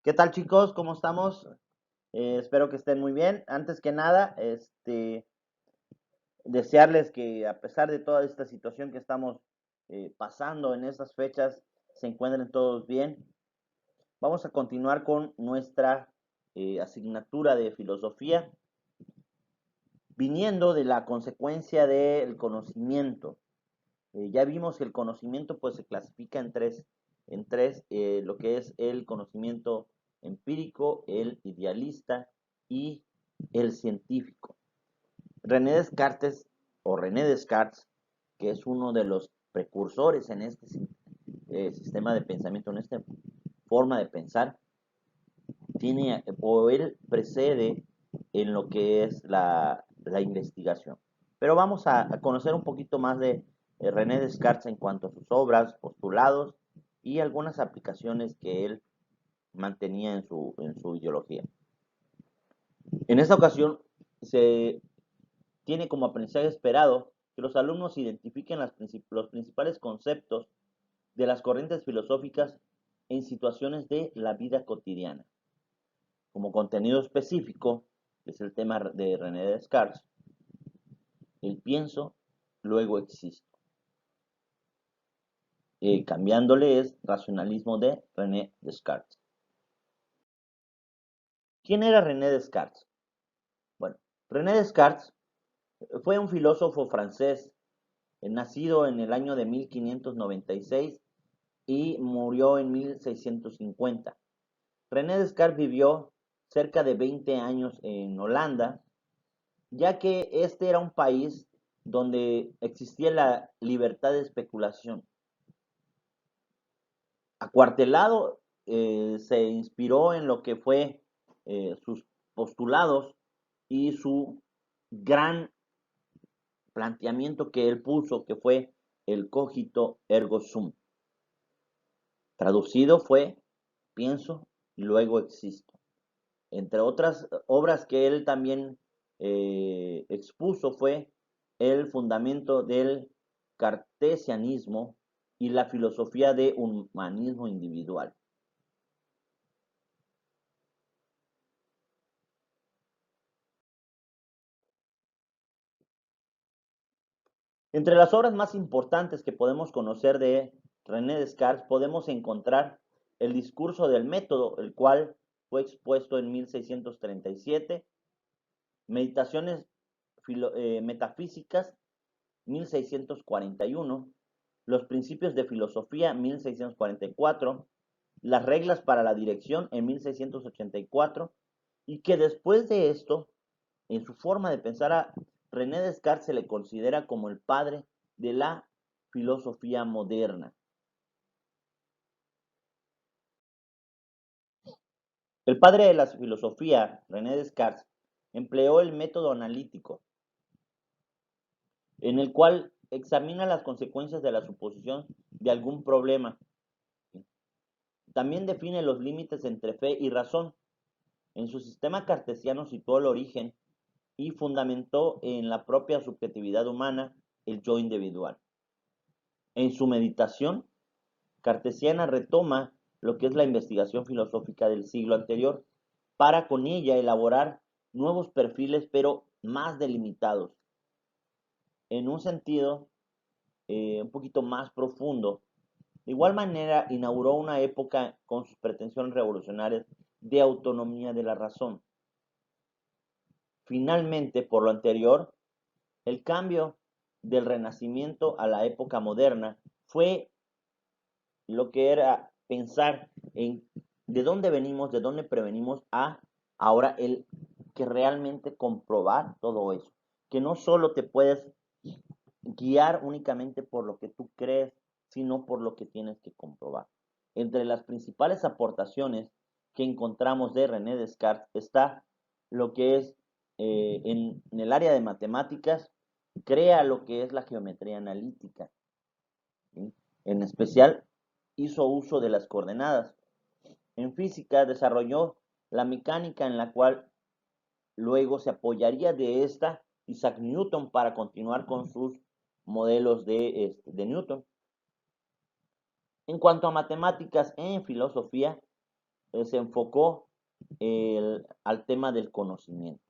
¿Qué tal, chicos? ¿Cómo estamos? Espero que estén muy bien. Antes que nada, desearles que a pesar de toda esta situación que estamos pasando en estas fechas, se encuentren todos bien. Vamos a continuar con nuestra asignatura de filosofía, viniendo de la consecuencia del conocimiento. Ya vimos que el conocimiento pues se clasifica en tres, lo que es el conocimiento empírico, el idealista y el científico. René Descartes o René Descartes, que es uno de los precursores en este sistema de pensamiento, en esta forma de pensar, o él precede en lo que es la investigación. Pero vamos a conocer un poquito más de René Descartes en cuanto a sus obras, postulados y algunas aplicaciones que él mantenía en su ideología. En esta ocasión se tiene como aprendizaje esperado que los alumnos identifiquen los principales conceptos de las corrientes filosóficas en situaciones de la vida cotidiana. Como contenido específico, que es el tema de René Descartes, el pienso, luego existo. Cambiándole es racionalismo de René Descartes. ¿Quién era René Descartes? Bueno, René Descartes fue un filósofo francés, nacido en el año de 1596 y murió en 1650. René Descartes vivió cerca de 20 años en Holanda, ya que este era un país donde existía la libertad de especulación. Acuartelado, se inspiró en lo que fue sus postulados y su gran planteamiento que él puso, que fue el cogito ergo sum. Traducido fue pienso y luego existo. Entre otras obras que él también expuso fue el fundamento del cartesianismo y la filosofía de humanismo individual. Entre las obras más importantes que podemos conocer de René Descartes podemos encontrar el discurso del método, el cual fue expuesto en 1637, Meditaciones metafísicas 1641, Los principios de filosofía 1644, Las reglas para la dirección en 1684, y que después de esto, en su forma de pensar, a René Descartes se le considera como el padre de la filosofía moderna. El padre de la filosofía, René Descartes, empleó el método analítico, en el cual examina las consecuencias de la suposición de algún problema. También define los límites entre fe y razón. En su sistema cartesiano situó el origen y fundamentó en la propia subjetividad humana el yo individual. En su meditación cartesiana retoma lo que es la investigación filosófica del siglo anterior, para con ella elaborar nuevos perfiles, pero más delimitados, en un sentido un poquito más profundo. De igual manera, inauguró una época con sus pretensiones revolucionarias de autonomía de la razón. Finalmente, por lo anterior, el cambio del Renacimiento a la época moderna fue lo que era pensar en de dónde venimos, de dónde prevenimos, a ahora el que realmente comprobar todo eso. Que no solo te puedes guiar únicamente por lo que tú crees, sino por lo que tienes que comprobar. Entre las principales aportaciones que encontramos de René Descartes está lo que es en el área de matemáticas, crea lo que es la geometría analítica, ¿sí? En especial hizo uso de las coordenadas. En física desarrolló la mecánica, en la cual luego se apoyaría de esta Isaac Newton para continuar con sus modelos de Newton. En cuanto a matemáticas en filosofía, se enfocó al tema del conocimiento,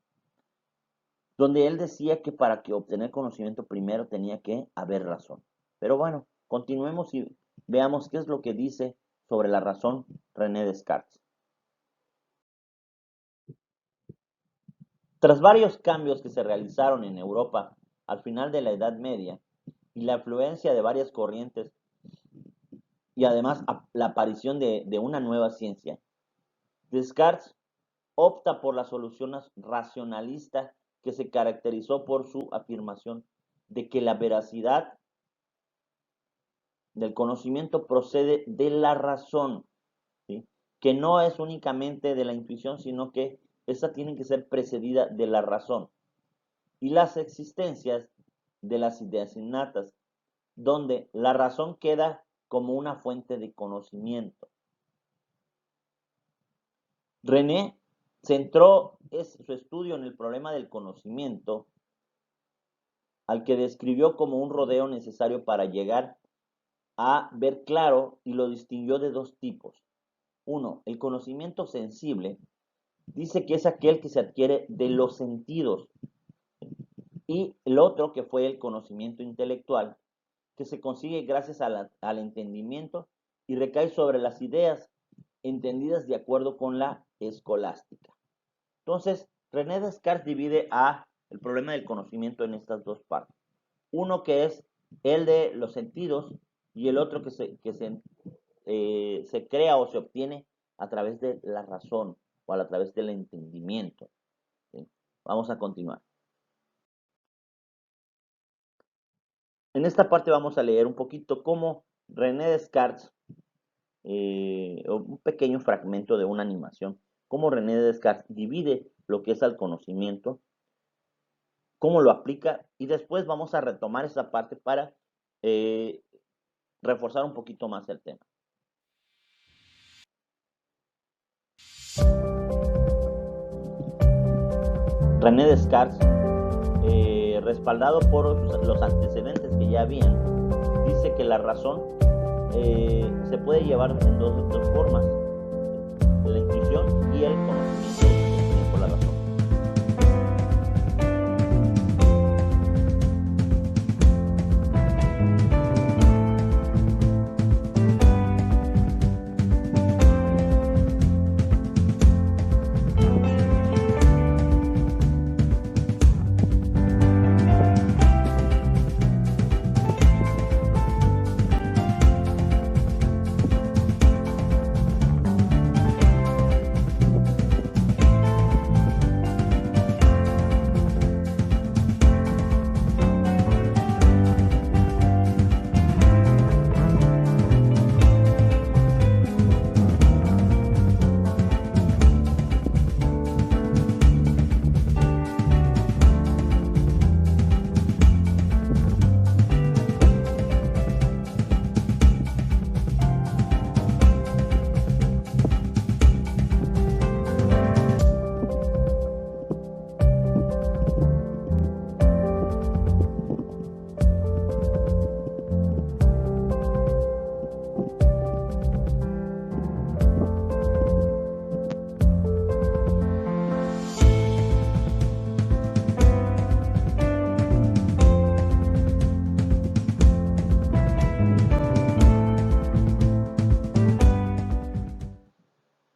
donde él decía que para que obtener conocimiento primero tenía que haber razón. Pero bueno, continuemos y veamos qué es lo que dice sobre la razón René Descartes. Tras varios cambios que se realizaron en Europa al final de la Edad Media y la afluencia de varias corrientes y además la aparición de una nueva ciencia, Descartes opta por la solución racionalista que se caracterizó por su afirmación de que la veracidad del conocimiento procede de la razón, ¿sí? Que no es únicamente de la intuición, sino que esta tiene que ser precedida de la razón. Y las existencias de las ideas innatas, donde la razón queda como una fuente de conocimiento. René centró su estudio en el problema del conocimiento, al que describió como un rodeo necesario para llegar a ver claro, y lo distinguió de dos tipos. Uno, el conocimiento sensible, dice que es aquel que se adquiere de los sentidos, y el otro, que fue el conocimiento intelectual, que se consigue gracias al entendimiento y recae sobre las ideas entendidas de acuerdo con la escolástica. Entonces, René Descartes divide el problema del conocimiento en estas dos partes. Uno que es el de los sentidos y el otro que se crea o se obtiene a través de la razón o a través del entendimiento. ¿Sí? Vamos a continuar. En esta parte vamos a leer un poquito cómo René Descartes, un pequeño fragmento de una animación, cómo René Descartes divide lo que es el conocimiento, cómo lo aplica, y después vamos a retomar esa parte para reforzar un poquito más el tema. René Descartes, respaldado por los antecedentes que ya habían, dice que la razón se puede llevar en dos formas: la intuición y el conocimiento por la razón.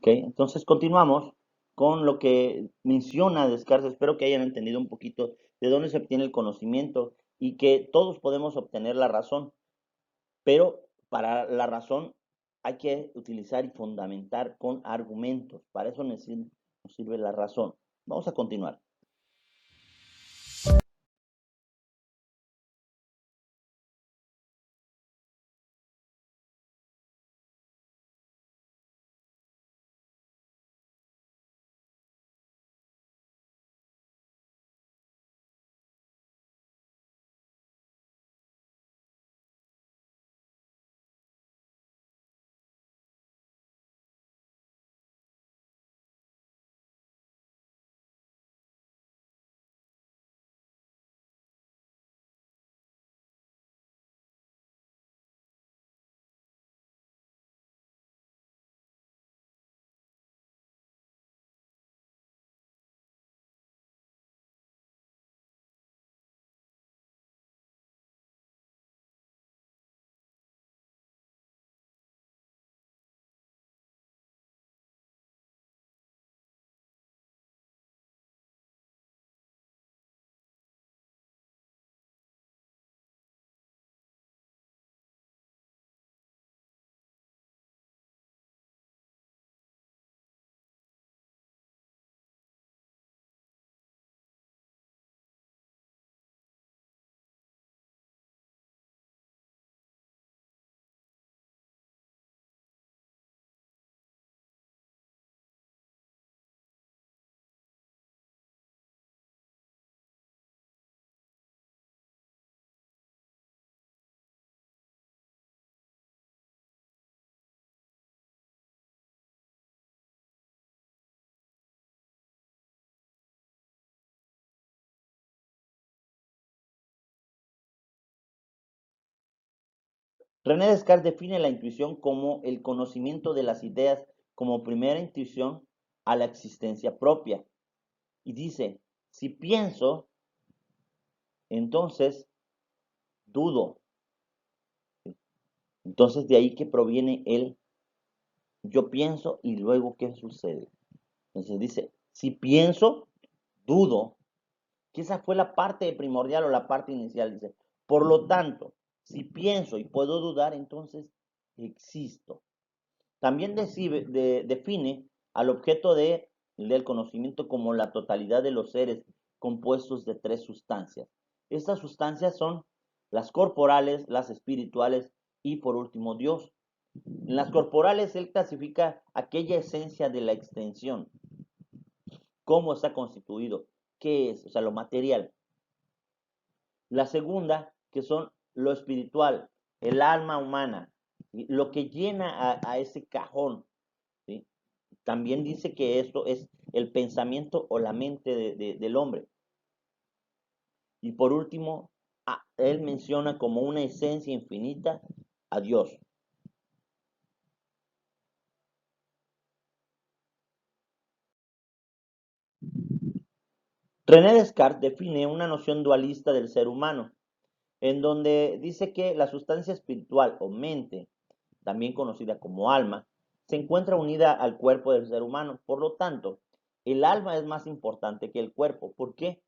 ¿Okay? Entonces continuamos con lo que menciona Descartes. Espero que hayan entendido un poquito de dónde se obtiene el conocimiento y que todos podemos obtener la razón, pero para la razón hay que utilizar y fundamentar con argumentos. Para eso nos sirve la razón. Vamos a continuar. René Descartes define la intuición como el conocimiento de las ideas como primera intuición a la existencia propia. Y dice, si pienso, entonces dudo. Entonces de ahí que proviene el yo pienso y luego ¿qué sucede? Entonces dice, si pienso, dudo, que esa fue la parte primordial o la parte inicial. Dice, por lo tanto, si pienso y puedo dudar, entonces existo. También define al objeto del conocimiento como la totalidad de los seres compuestos de tres sustancias. Estas sustancias son las corporales, las espirituales y por último Dios. En las corporales él clasifica aquella esencia de la extensión, cómo está constituido, qué es, o sea, lo material. La segunda, que son lo espiritual, el alma humana, ¿sí? Lo que llena a ese cajón. ¿Sí? También dice que esto es el pensamiento o la mente del hombre. Y por último, él menciona como una esencia infinita a Dios. René Descartes define una noción dualista del ser humano, en donde dice que la sustancia espiritual o mente, también conocida como alma, se encuentra unida al cuerpo del ser humano. Por lo tanto, el alma es más importante que el cuerpo. ¿Por qué?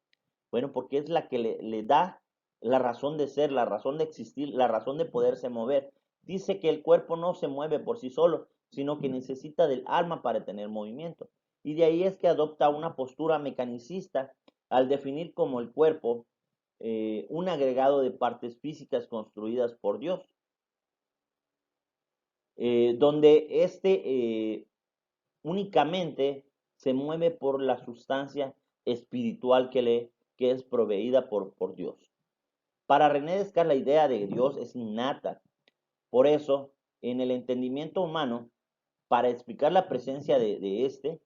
Bueno, porque es la que le da la razón de ser, la razón de existir, la razón de poderse mover. Dice que el cuerpo no se mueve por sí solo, sino que necesita del alma para tener movimiento. Y de ahí es que adopta una postura mecanicista al definir como el cuerpo un agregado de partes físicas construidas por Dios, donde únicamente se mueve por la sustancia espiritual que es proveída por Dios. Para René Descartes la idea de Dios es innata. Por eso, en el entendimiento humano, para explicar la presencia de este,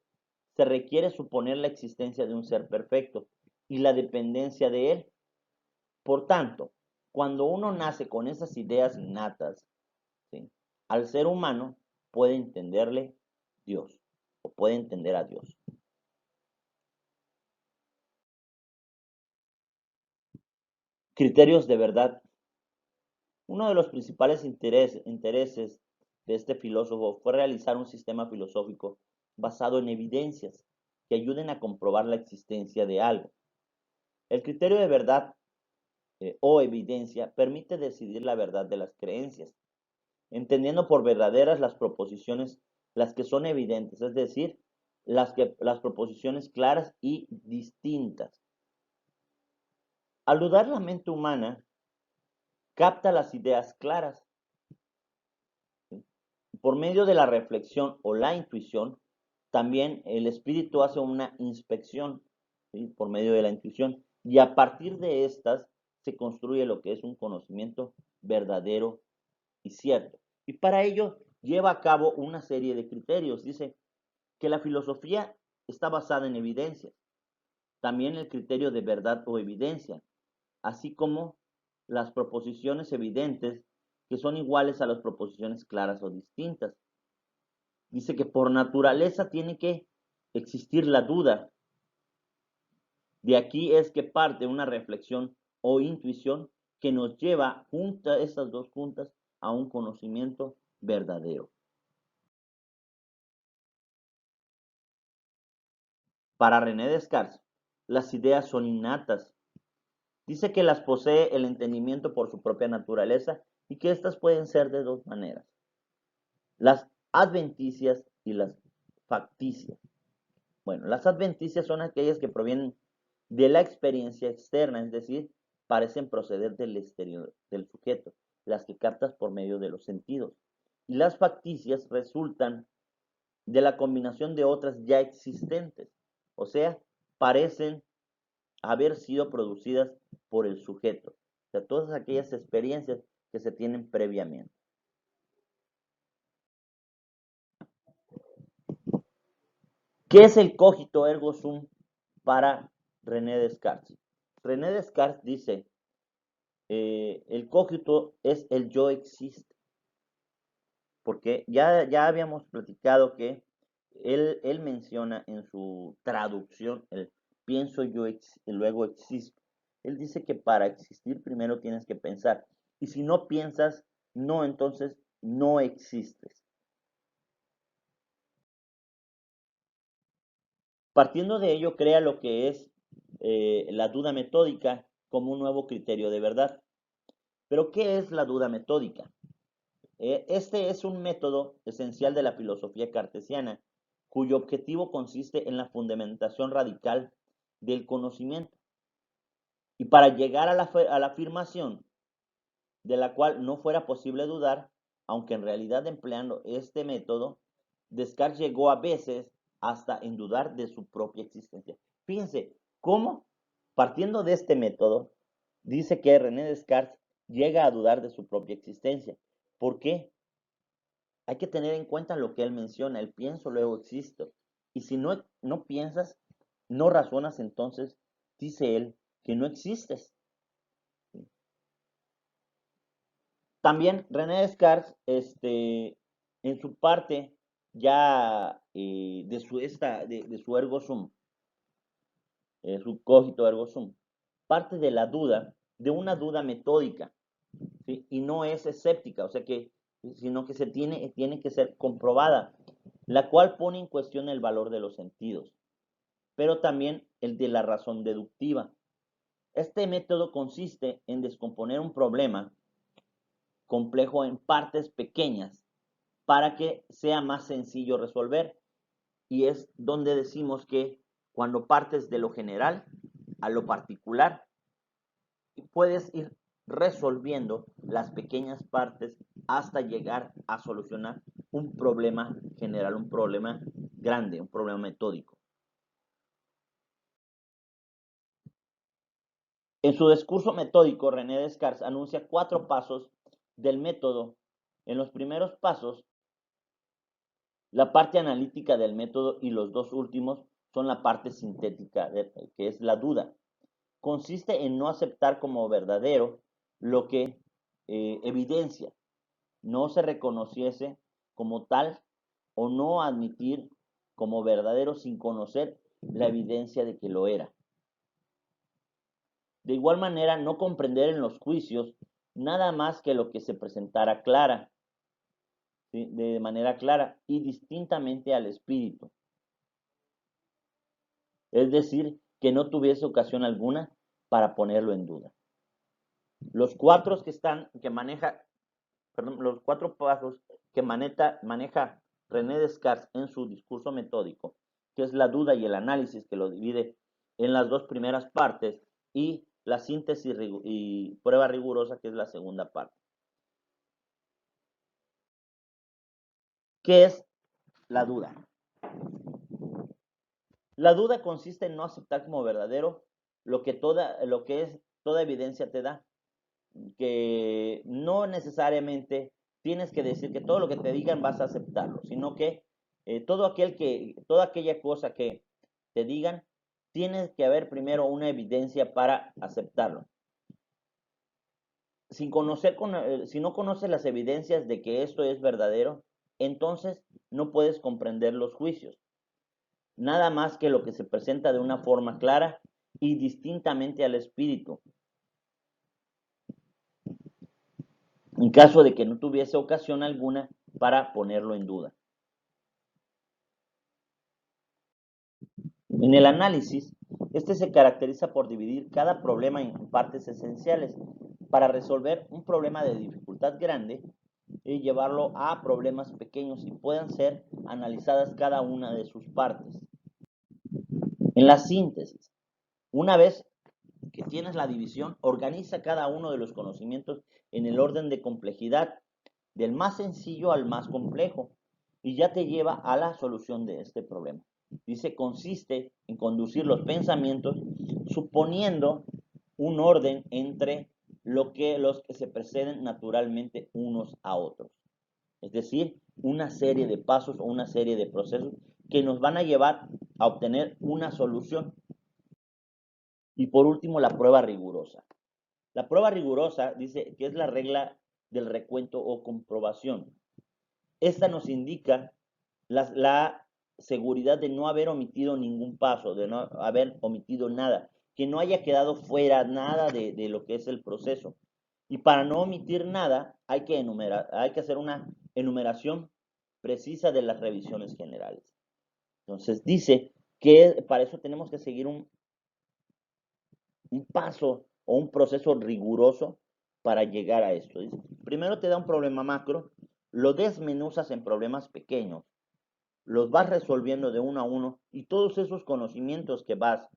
se requiere suponer la existencia de un ser perfecto y la dependencia de él. Por tanto, cuando uno nace con esas ideas innatas, ¿sí? Al ser humano puede entenderle Dios o puede entender a Dios. Criterios de verdad. Uno de los principales intereses de este filósofo fue realizar un sistema filosófico basado en evidencias que ayuden a comprobar la existencia de algo. El criterio de verdad o evidencia permite decidir la verdad de las creencias, entendiendo por verdaderas las proposiciones, las que son evidentes, es decir, las proposiciones claras y distintas. Al dudar, la mente humana capta las ideas claras. ¿Sí? Por medio de la reflexión o la intuición, también el espíritu hace una inspección, ¿sí? Por medio de la intuición, y a partir de estas se construye lo que es un conocimiento verdadero y cierto. Y para ello lleva a cabo una serie de criterios. Dice que la filosofía está basada en evidencias, también el criterio de verdad o evidencia, así como las proposiciones evidentes que son iguales a las proposiciones claras o distintas. Dice que por naturaleza tiene que existir la duda. De aquí es que parte una reflexión o intuición que nos lleva juntas estas dos juntas a un conocimiento verdadero. Para René Descartes, las ideas son innatas. Dice que las posee el entendimiento por su propia naturaleza y que éstas pueden ser de dos maneras: las adventicias y las facticias. Bueno, las adventicias son aquellas que provienen de la experiencia externa, es decir, parecen proceder del exterior del sujeto, las que captas por medio de los sentidos. Y las facticias resultan de la combinación de otras ya existentes, o sea, parecen haber sido producidas por el sujeto, o sea, todas aquellas experiencias que se tienen previamente. ¿Qué es el cogito ergo sum para René Descartes? René Descartes dice, el cogito es el yo existe. porque ya habíamos platicado que él menciona en su traducción el pienso yo y luego existo. Él dice que para existir primero tienes que pensar. Y si no piensas, no, entonces no existes. Partiendo de ello, crea lo que es la duda metódica como un nuevo criterio de verdad. Pero, ¿qué es la duda metódica? Este es un método esencial de la filosofía cartesiana, cuyo objetivo consiste en la fundamentación radical del conocimiento. Y para llegar a la afirmación de la cual no fuera posible dudar, aunque en realidad empleando este método, Descartes llegó a veces hasta en dudar de su propia existencia. Fíjense cómo, partiendo de este método, dice que René Descartes llega a dudar de su propia existencia. ¿Por qué? Hay que tener en cuenta lo que él menciona, el pienso, luego existo. Y si no piensas, no razonas, entonces, dice él, que no existes. También René Descartes, en su parte ya de su ergo sum, su cogito ergo sum, parte de la duda, de una duda metódica, ¿sí? Y no es escéptica, o sea que, sino que tiene que ser comprobada, la cual pone en cuestión el valor de los sentidos, pero también el de la razón deductiva. Este método consiste en descomponer un problema complejo en partes pequeñas para que sea más sencillo resolver. Y es donde decimos que cuando partes de lo general a lo particular, puedes ir resolviendo las pequeñas partes hasta llegar a solucionar un problema general, un problema grande, un problema metódico. En su discurso metódico, René Descartes anuncia 4 pasos del método. En los primeros pasos, la parte analítica del método, y los 2 últimos son la parte sintética, que es la duda. Consiste en no aceptar como verdadero lo que evidencia no se reconociese como tal, o no admitir como verdadero sin conocer la evidencia de que lo era. De igual manera, no comprender en los juicios nada más que lo que se presentara clara, ¿sí? De manera clara y distintamente al espíritu. Es decir, que no tuviese ocasión alguna para ponerlo en duda. Los 4 que maneja, perdón, los 4 pasos que maneja René Descartes en su discurso metódico, que es la duda y el análisis, que lo divide en las 2 primeras partes, y la síntesis y prueba rigurosa, que es la segunda parte. ¿Qué es la duda? La duda consiste en no aceptar como verdadero lo que es toda evidencia te da, que no necesariamente tienes que decir que todo lo que te digan vas a aceptarlo, sino que toda aquella cosa que te digan, tienes que haber primero una evidencia para aceptarlo. Si no conoces las evidencias de que esto es verdadero, entonces no puedes comprender los juicios, nada más que lo que se presenta de una forma clara y distintamente al espíritu, en caso de que no tuviese ocasión alguna para ponerlo en duda. En el análisis, este se caracteriza por dividir cada problema en partes esenciales para resolver un problema de dificultad grande y llevarlo a problemas pequeños y puedan ser analizadas cada una de sus partes. En la síntesis, una vez que tienes la división, organiza cada uno de los conocimientos en el orden de complejidad, del más sencillo al más complejo, y ya te lleva a la solución de este problema. Dice, consiste en conducir los pensamientos suponiendo un orden entre los que se preceden naturalmente unos a otros. Es decir, una serie de pasos o una serie de procesos que nos van a llevar a obtener una solución. Y por último, la prueba rigurosa. La prueba rigurosa dice que es la regla del recuento o comprobación. Esta nos indica la seguridad de no haber omitido ningún paso, de no haber omitido nada, que no haya quedado fuera nada de lo que es el proceso. Y para no omitir nada, hay que hacer una enumeración precisa de las revisiones generales. Entonces dice que para eso tenemos que seguir un paso o un proceso riguroso para llegar a esto. Dice, primero te da un problema macro, lo desmenuzas en problemas pequeños, los vas resolviendo de uno a uno y todos esos conocimientos que vas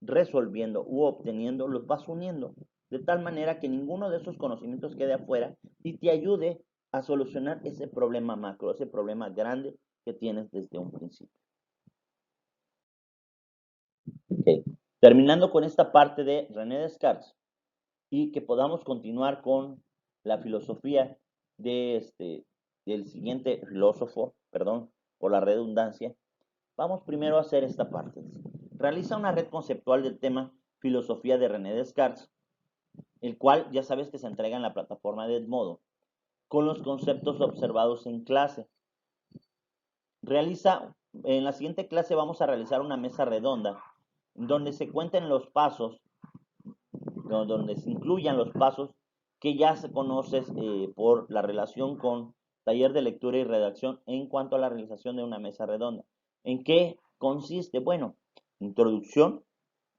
resolviendo u obteniendo los vas uniendo de tal manera que ninguno de esos conocimientos quede afuera y te ayude a solucionar ese problema macro, ese problema grande que tienes desde un principio. Okay. Terminando con esta parte de René Descartes y que podamos continuar con la filosofía del siguiente filósofo, perdón por la redundancia, vamos primero a hacer esta parte. Realiza una red conceptual del tema filosofía de René Descartes, el cual ya sabes que se entrega en la plataforma de Edmodo, con los conceptos observados en clase. En la siguiente clase vamos a realizar una mesa redonda, donde se cuenten los pasos, donde se incluyan los pasos que ya se conoces por la relación con taller de lectura y redacción en cuanto a la realización de una mesa redonda. ¿En qué consiste? Bueno, introducción,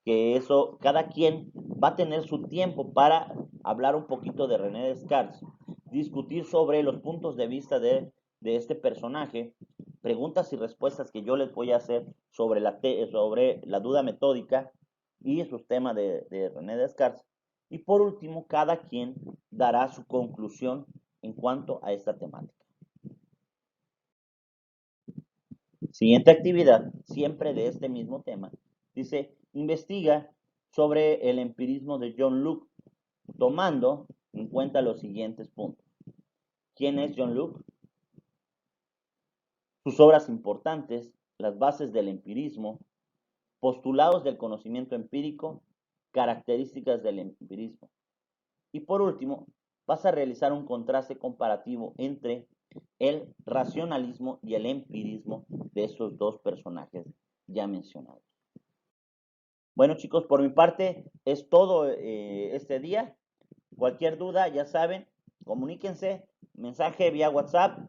que eso cada quien va a tener su tiempo para hablar un poquito de René Descartes, discutir sobre los puntos de vista de este personaje, preguntas y respuestas que yo les voy a hacer sobre la duda metódica y sus temas de René Descartes. Y por último, cada quien dará su conclusión en cuanto a esta temática. Siguiente actividad, siempre de este mismo tema, dice, investiga sobre el empirismo de John Locke, tomando en cuenta los siguientes puntos. ¿Quién es John Locke? Sus obras importantes, las bases del empirismo, postulados del conocimiento empírico, características del empirismo. Y por último, vas a realizar un contraste comparativo entre el racionalismo y el empirismo de esos dos personajes ya mencionados. Bueno, chicos, por mi parte es todo este día. Cualquier duda, ya saben, comuníquense, mensaje vía WhatsApp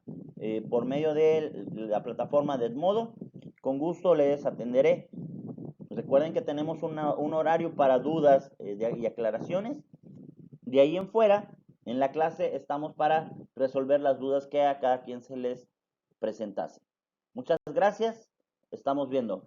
por medio de la plataforma de Edmodo. Con gusto les atenderé. Recuerden que tenemos un horario para dudas y aclaraciones. De ahí en fuera, en la clase estamos para resolver las dudas que a cada quien se les presentase. Muchas gracias. Estamos viendo.